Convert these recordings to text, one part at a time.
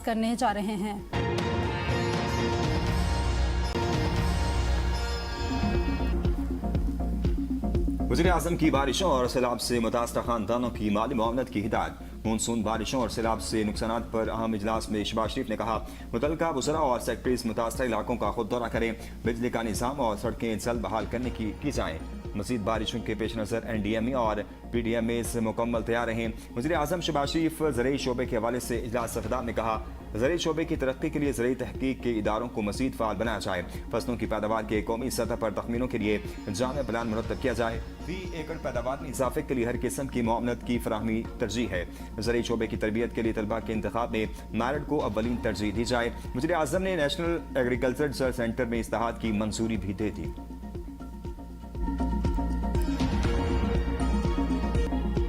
करने जा रहे हैं। वज़ीर-ए-आज़म की बारिशों और सैलाब से मुतासर खानदानों की माली मुआवनत की हिदायत। मानसून बारिशों और सैलाब से नुकसान पर अहम इजलास में शहबाज शरीफ ने कहा, मुतल्लिका वज़रा और सेक्रेटरीज मुतासर इलाकों का खुद दौरा करें, बिजली का निज़ाम और सड़कें जल्द बहाल करने की जाएँ। मज़ीद बारिशों के पेश नज़र NDMA और PDMA मुकम्मल तैयार रहें। वज़ीर-ए-आज़म शहबाज शरीफ ज़रई शोबे के हवाले से इजलास से खिताब में कहा, ज़रई शोबे की तरक्की के लिए ज़रई तहकीक के इदारों को मज़ीद फ़ाल बनाया जाए, फसलों की पैदावार के कौमी सतह पर तखमीनों के लिए जामे प्लान मुरतब किया जाए। 20 एकड़ पैदावार में इजाफे के लिए हर किस्म की मुआवनत की फराहमी तरजीह है। ज़रई शोबे की तरबियत के लिए तलबा के इंतखाब में मेरिट को अव्वलीन तरजीह दी जाए। वज़ीर-ए-आज़म ने नेशनल एग्रीकल्चर रिसर्च सेंटर में इस्तेहाद की मंजूरी भी दे दी।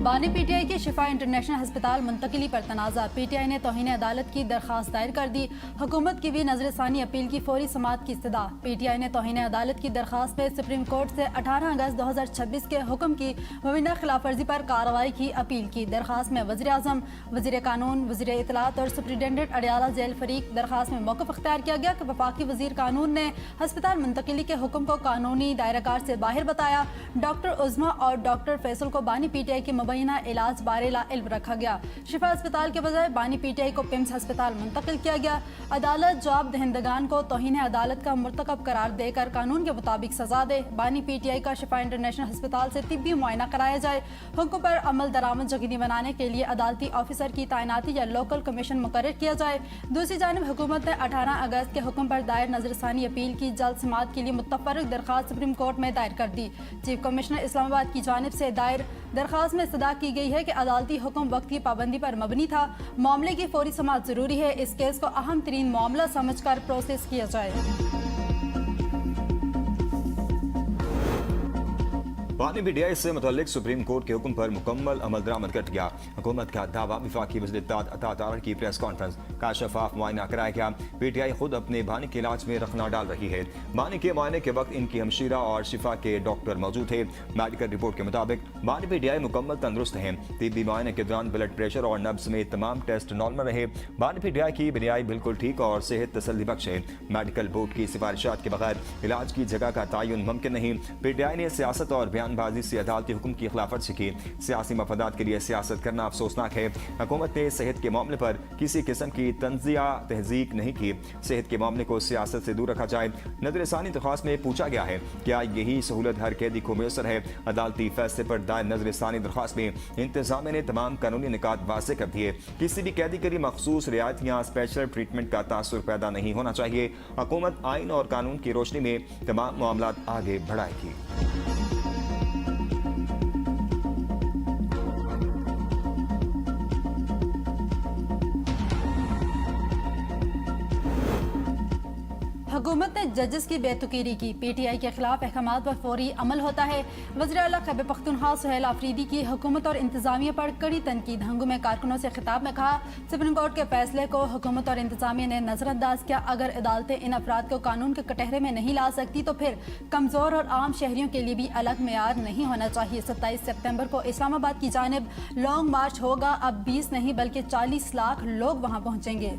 बानी PTI के शिफा इंटरनेशनल हस्पताल मुंतकिली पर तनाज़ा। PTI ने तौहीन अदालत की दरख्वास्त दायर कर दी। हुकूमत की भी नजरसानी अपील की फौरी समाअत की इस्तदा। PTI ने तौहीन अदालत की दरख्वास्त में सुप्रीम कोर्ट से 18 अगस्त 2026 के हुक्म की मुबीना खिलाफ वर्जी पर कार्रवाई की अपील की। दरख्वास्त में वज़ीर-ए-आज़म, वज़ीर कानून, वज़ीर इत्तलात और सुप्रिटेंडेंट अडियाला जेल फरीक दरख्वास्त में मौक़िफ़ इख्तियार किया गया कि वफाकी वज़ीर कानून ने हस्पताल मुंतकिली के हुक्म को कानूनी दायराकार से बाहर बताया। डॉक्टर उज़मा और डॉक्टर फैसल को बानी PTI के मुबैना इलाज बारे ला इल्म रखा गया। शिफा अस्पताल के बजाय बानी PTI को पिम्स अस्पताल मुंतकिल किया गया। अदालत जवाब दहिंदगान को तौहीन अदालत का मुर्तकब करार देकर कानून के मुताबिक सजा दे। बानी PTI का शिफा इंटरनेशनल अस्पताल से तिब्बी मुआयना कराया जाए। हुक्म पर अमल दरामद यकीनी बनाने के लिए अदालती ऑफिसर की तैनाती या लोकल कमीशन मुकर्रर किया जाए। दूसरी जानिब हुकूमत ने 18 अगस्त के हुक्म पर दायर नजरसानी अपील की जल्द समाअत के लिए मुतफर्रिक दरख्वास्त सुप्रीम कोर्ट में दायर कर दी। चीफ कमिश्नर इस्लामाबाद की जानिब से दायर दरख्वास्त में सदा की गई है कि अदालती हुक्म वक्त की पाबंदी पर मबनी था। मामले की फौरी समाअत जरूरी है। इस केस को अहम तरीन मामला समझकर प्रोसेस किया जाए। बानी PTI से मुतल्लिक सुप्रीम कोर्ट के हुक्म पर मुकम्मल अमल दरामद कर गया। हुकूमत का दावा, विफाकी वज़ीर अता की प्रेस कॉन्फ्रेंस का शफाफ मुआयना कराया गया। PTI खुद अपने बानी के इलाज में रखना डाल रही है। बानी के मुआयने के वक्त इनकी हमशीरा और शिफा के डॉक्टर मौजूद थे। मेडिकल रिपोर्ट के मुताबिक बानी PTI मुकम्मल तंदुरुस्त हैं। तिब्बी मुआयने के दौरान ब्लड प्रेशर और नब्ज में तमाम टेस्ट नॉर्मल रहे। बानी PTI की बुनियादी बिल्कुल ठीक और सेहत तसल्ली बख्श है। मेडिकल बोर्ड की सिफारिशात के बगैर इलाज की जगह का तयन मुमकिन नहीं। PTI ने सियासत और बयानबाजी से अदालती हुक्म की खिलाफवर्जी की। सियासी मफादात के लिए सियासत करना अफसोसनाक है। हुकूमत ने सेहत के मामले पर किसी किस्म की तंजिया तहजीक नहीं की। सेहत के मामले को सियासत से दूर रखा जाए। नजरसानी दरख्वास्त में पूछा गया है, क्या यही सहूलत हर कैदी को मैसर है? अदालती फैसले पर दायर नजरसानी दरख्वास्त में इंतजामिया ने तमाम कानूनी निकात वाज़ेह कर दिए। किसी भी कैदी के लिए मखसूस रियायत या स्पेशल ट्रीटमेंट का तासुर पैदा नहीं होना चाहिए। हुकूमत आइन और कानून की रोशनी में तमाम मामला आगे बढ़ाएगी। हुकूमत ने जजेस की बेतुकीरी की। PTI के खिलाफ अहकामात पर फौरी अमल होता है। वज़ीर आला खैबर पख्तूनख्वा सुहेल आफरीदी की हुकूमत और इंतजामिया पर कड़ी तनकीद। हंगू में कारकुनों से खिताब में कहा, सुप्रीम कोर्ट के फैसले को हुकूमत और इंतजामिया ने नजरअंदाज किया। अगर अदालतें इन अफराद को कानून के कटहरे में नहीं ला सकती तो फिर कमजोर और आम शहरियों के लिए भी अलग मेयार नहीं होना चाहिए। 27 सितंबर को इस्लामाबाद की जानिब लॉन्ग मार्च होगा। अब 20 नहीं बल्कि 40 लाख लोग वहाँ पहुँचेंगे।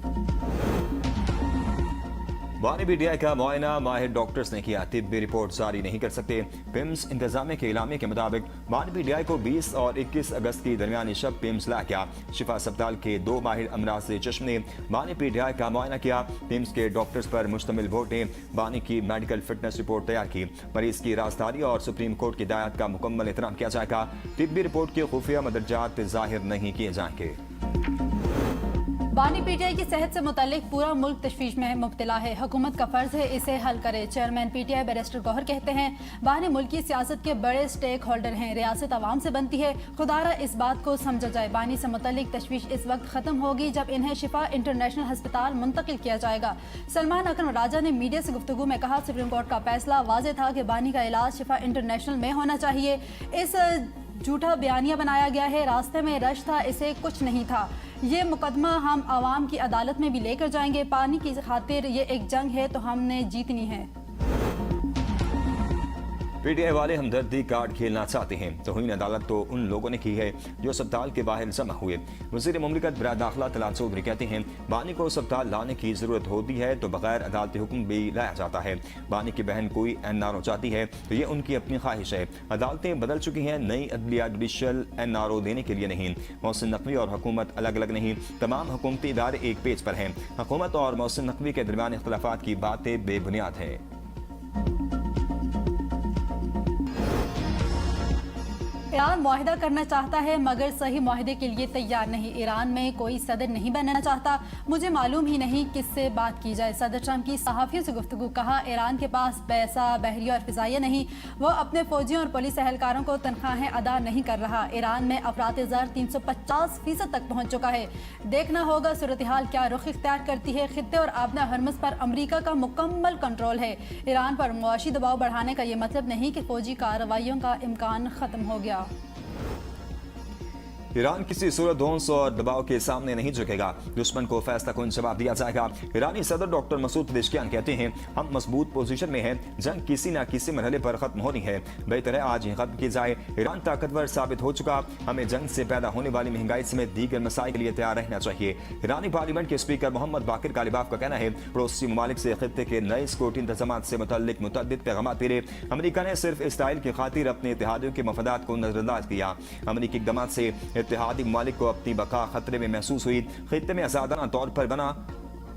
बानी PTI का मुआयना माहिर डॉक्टर्स ने किया। तिब्बी रिपोर्ट जारी नहीं कर सकते। पिम्स इंतजामिया के इलामे के मुताबिक बानी PTI को 20 और 21 अगस्त की दरमियानी शब पिम्स लाया गया। शिफा अस्पताल के 2 माहिर अमराज से चश्म ने बानी PTI का मुआयना किया। पिम्स के डॉक्टर्स पर मुश्तमिल बोर्ड ने बानी की मेडिकल फिटनेस रिपोर्ट तैयार की। मरीज की राजदारी और सुप्रीम कोर्ट की हिदायत का मुकम्मल एहतराम किया जाएगा। तिब्बी रिपोर्ट के खुफिया मदरजात जाहिर नहीं किए जाएंगे। बानी PTI की सेहत से मुतालिक पूरा मुल्क तशवीश में मुब्तला है। हुकूमत का फर्ज है इसे हल करे। चेयरमैन PTI बैरिस्टर गौहर कहते हैं, बानी मुल्क की सियासत के बड़े स्टेक होल्डर हैं। रियासत आवाम से बनती है। खुदारा इस बात को समझा जाए। बानी से मुतालिक तशवीश इस वक्त खत्म होगी जब इन्हें शिफा इंटरनेशनल हस्पताल मुंतकिल किया जाएगा। सलमान अकरम राजा ने मीडिया से गुफ्तगू में कहा, सुप्रीम कोर्ट का फैसला वाज़ेह था कि बानी का इलाज शिफा इंटरनेशनल में होना चाहिए। इस झूठा बयानिया बनाया गया है। रास्ते में रश था, इसे कुछ नहीं था। ये मुकदमा हम आवाम की अदालत में भी लेकर जाएंगे। पानी की खातिर ये एक जंग है तो हमने जीतनी है। पीटीआई वाले हमदर्दी कार्ड खेलना चाहते हैं। तौहीन अदालत तो उन लोगों ने की है जो अस्पताल के बाहर जमा हुए। वज़ीर मुमलिकत बराए दाखिला तलाल चौधरी कहते हैं, बानी को अस्पताल लाने की जरूरत होती है तो बगैर अदालती हुक्म भी लाया जाता है। बानी की बहन कोई NRO चाहती है तो ये उनकी अपनी ख्वाहिश है। अदालतें बदल चुकी हैं, नई अदलिया जुडिशल NRO देने के लिए नहीं। मोहसिन नकवी और हुकूमत अलग अलग नहीं, तमाम हुकूमती इदारे एक पेज पर हैं। हुकूमत और मोहसिन नकवी के दरमियान इख्तलाफात की बातें बेबुनियाद है। ईरान मुआहिदा करना चाहता है मगर सही मुआहिदे के लिए तैयार नहीं। ईरान में कोई सदर नहीं बनना चाहता, मुझे मालूम ही नहीं किससे बात की जाए। सदर ट्रंप की सहाफ़ियों से गुफ्तगू। कहा, ईरान के पास पैसा, बहरिया और फिजाइया नहीं, वो अपने फौजियों और पुलिस एहलकारों को तनख्वाहें अदा नहीं कर रहा। ईरान में अफरात ज़र 350% तक पहुँच चुका है। देखना होगा सूरत हाल क्या रुख इख्तियार करती है। खित्ते और आबना हरमस पर अमरीका का मुकम्मल कंट्रोल है। ईरान पर मुआशी दबाव बढ़ाने का ये मतलब नहीं कि फौजी कार्रवाइयों का इम्कान ख़त्म हो गया। ईरान किसी सूरत धौंस और दबाव के सामने नहीं झुकेगा, दुश्मन को फैसला कुन जवाब दिया जाएगा। ईरानी सदर डॉक्टर मसूद पेज़ेश्कियान कहते हैं, हम मजबूत पोजीशन में हैं, जंग किसी न किसी मरहले पर खत्म होनी है, बेहतर है आज ही खत्म की जाए। ईरान ताकतवर साबित हो चुका, हमें जंग से पैदा होने वाली महंगाई समेत दीगर मसाइल के लिए तैयार रहना चाहिए। ईरानी पार्लियामेंट के स्पीकर मोहम्मद बाकिर कालिबाफ का कहना है, पड़ोसी ममालिक से खित्ते के नए सिक्योरिटी इंतजाम से मुतल्लिक मुतअद्दिद पैगाम मिले। अमरीका ने सिर्फ इसराइल की खातिर अपने इत्तेहादियों के मफादात को नजरअंदाज किया। अमरीकी इक़दामात से इत्तेहादी ममालिक को अपनी बका खतरे में महसूस हुई। खित्ते में आजादाना तौर पर बना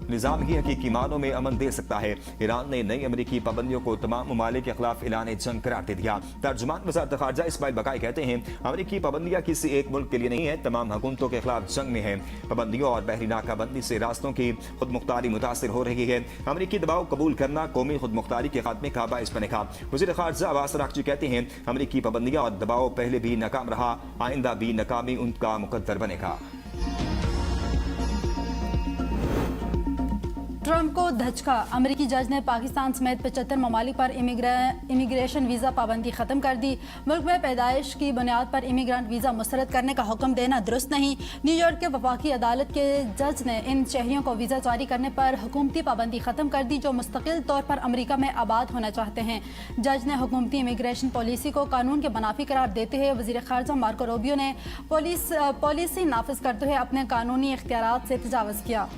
निज़ाम ही हकीकी मानों में अमन दे सकता है। ईरान ने नई अमरीकी पाबंदियों को तमाम ममालिक के खिलाफ ऐलान जंग करार दे दिया। तर्जुमान वज़ारत ख़ारिजा इस्माइल बकाई कहते हैं, अमरीकी पाबंदियां किसी एक मुल्क के लिए नहीं है, तमाम हुकूमतों के खिलाफ जंग में है। पाबंदियों और बहरी नाकाबंदी से रास्तों की खुद मुख्तारी मुतासर हो रही है। अमरीकी दबाव कबूल करना कौमी खुद मुख्तारी के खात्मे का बाइस बनेगा। वज़ीर ख़ारिजा अब्बास अराग़ची कहते हैं, अमरीकी पाबंदियां और दबाव पहले भी नाकाम रहा, आइंदा भी नाकामी उनका मुकद्दर बनेगा। ट्रंप को धचका। अमेरिकी जज ने पाकिस्तान समेत 75 ममालिक पर इमिग्रेशन वीज़ा पाबंदी ख़त्म कर दी। मुल्क में पैदाइश की बुनियाद पर इमिग्रेंट वीज़ा मुस्तरद करने का हुक्म देना दुरुस्त नहीं। न्यूयॉर्क के वफाकी अदालत के जज ने इन शहरियों को वीज़ा जारी करने पर हुकूमती पाबंदी ख़त्म कर दी जो मुस्तकिल तौर पर अमरीका में आबाद होना चाहते हैं। जज ने हुकूमती इमिग्रेशन पॉलिसी को कानून के मुनाफी करार देते हुए वज़ीर ख़ारिजा मार्को रूबियो ने पॉलिसी नाफिज करते हुए अपने कानूनी इख्तियारात से तजावुज़ किया।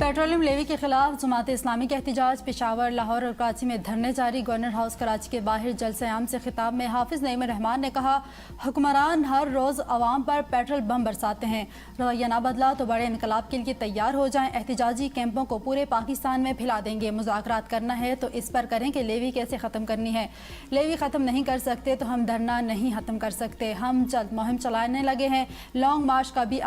पेट्रोलियम लेवी के खिलाफ जमात इस्लामी का एहतजाज। पेशावर, लाहौर और कराची में धरने जारी। गवर्नर हाउस कराची के बाहर जलसे आम से खिताब में हाफिज नईम रहमान ने कहा, हुक्मरान हर रोज़ अवाम पर पेट्रोल बम बरसाते हैं, रवैया ना बदला तो बड़े इनकलाब के लिए तैयार हो जाएं। एहतजाजी कैंपों को पूरे पाकिस्तान में फैला देंगे। मुज़ाकरात करना है तो इस पर करें कि लेवी कैसे ख़त्म करनी है। लेवी ख़त्म नहीं कर सकते तो हम धरना नहीं ख़त्म कर सकते। हम जल्द मुहिम चलाने लगे हैं। लॉन्ग मार्च का भी